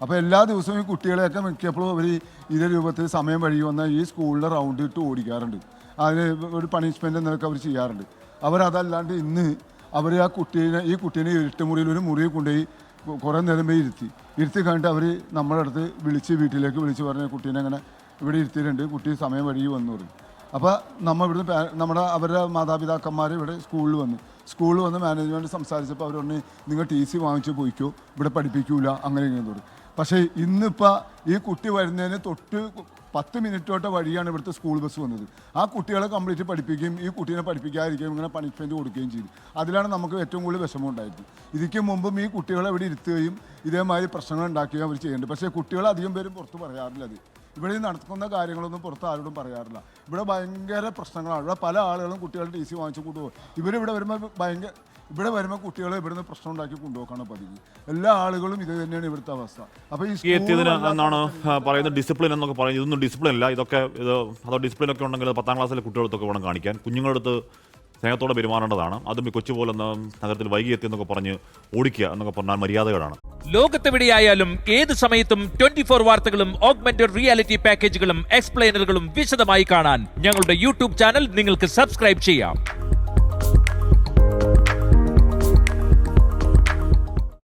അപ്പോൾ എല്ലാ ദിവസവും ഈ കുട്ടികളെയൊക്കെ മിക്കപ്പോഴും അവർ ഇതേ രൂപത്തിൽ സമയം വഴി വന്ന ഈ സ്കൂളിലെ റൗണ്ട് ഇട്ട് ഓടിക്കാറുണ്ട്. അതിന് ഒരു പണിഷ്മെൻ്റ് എന്നൊക്കെ അവർ ചെയ്യാറുണ്ട്. അവരതല്ലാണ്ട് ഇന്ന് അവർ ഈ കുട്ടീനെ ഇരുട്ടുമുറിയിൽ ഒരു മുറിയിൽ കൊണ്ടുപോയി കുറേ നേരം പോയി ഇരുത്തി കഴിഞ്ഞിട്ട് അവർ നമ്മുടെ അടുത്ത് വീട്ടിലേക്ക് വിളിച്ച് പറഞ്ഞ കുട്ടീനെ അങ്ങനെ ഇവിടെ ഇരുത്തിയിട്ടുണ്ട്, കുട്ടി സമയം വഴി വന്നു പറയും. അപ്പോൾ ഇവിടുന്ന് അവരുടെ മാതാപിതാക്കന്മാർ ഇവിടെ സ്കൂളിൽ വന്ന് മാനേജ്മെൻറ്റ് സംസാരിച്ചപ്പോൾ അവർ പറഞ്ഞു നിങ്ങൾ TC വാങ്ങിച്ച് പോയിക്കോ, ഇവിടെ പഠിപ്പിക്കൂല അങ്ങനെ ഇങ്ങനെ തോന്നി. പക്ഷേ ഇന്നിപ്പോൾ ഈ കുട്ടി വരുന്നതിന് തൊട്ട് 10 മിനിറ്റോട്ട് വഴിയാണ് ഇവിടുത്തെ സ്കൂൾ ബസ് വന്നത്. ആ കുട്ടികളെ കംപ്ലീറ്റ് പഠിപ്പിക്കുകയും ഈ കുട്ടീനെ പഠിപ്പിക്കാതിരിക്കുകയും ഇങ്ങനെ പണിഷ്മെൻറ്റ് കൊടുക്കുകയും ചെയ്തു. അതിലാണ് നമുക്ക് ഏറ്റവും കൂടുതൽ വിഷമം ഉണ്ടായത്. ഇതിക്ക് മുമ്പും ഈ കുട്ടികളെ ഇവിടെ ഇരുത്തുകയും ഇതേമാതിരി പ്രശ്നങ്ങൾ ഉണ്ടാക്കുകയും അവർ ചെയ്യുന്നുണ്ട്. പക്ഷേ കുട്ടികൾ അധികം പേരും പുറത്ത് പറയാറില്ല. ഇവിടെ നടക്കുന്ന കാര്യങ്ങളൊന്നും പുറത്ത് ആരോടും പറയാറില്ല. ഇവിടെ ഭയങ്കര പ്രശ്നങ്ങളാണ്. ഇവിടെ പല ആളുകളും കുട്ടികളുടെ TC വാങ്ങിച്ചു കൊണ്ടുപോകും. ഇവിടെ വരുമ്പോൾ കുട്ടികളെ ഇവിടുന്ന് പ്രശ്നം ഉണ്ടാക്കി കൊണ്ടുപോക്കാണ് പതിവ്. എല്ലാ ആളുകളും ഇത് തന്നെയാണ് ഇവിടുത്തെ അവസ്ഥ. അപ്പോൾ ഈ എന്നാണ് പറയുന്നത് ഡിസിപ്ലിൻ എന്നൊക്കെ പറയുന്നത്. ഇതൊന്നും ഡിസിപ്ലിൻ അല്ല. അതോ ഡിസിപ്ലിൻ ഒക്കെ ഉണ്ടെങ്കിൽ 10ാം ക്ലാസ്സിലെ കുട്ടികളടുത്തൊക്കെ വേണം കാണിക്കാൻ. കുഞ്ഞുങ്ങളടുത്ത് സ്നേഹത്തോടെ പെരുമാറേണ്ടതാണ്. അതും ഈ കൊച്ചു പോലെ നഗരത്തിൽ വൈകി എത്തിയെന്നൊക്കെ പറഞ്ഞ് ഓടിക്കുക എന്നൊക്കെ പറഞ്ഞാൽ മര്യാദകളാണ്. ലോകത്തെവിടെയായാലും ഏത് സമയത്തും 24 വാർത്തകളും ഓഗ്മെന്റഡ് റിയാലിറ്റി പാക്കേജുകളും എക്സ്പ്ലെയിനറുകളും വിശദമായി കാണാൻ ഞങ്ങളുടെ YouTube ചാനൽ നിങ്ങൾക്ക് സബ്സ്ക്രൈബ് ചെയ്യാം.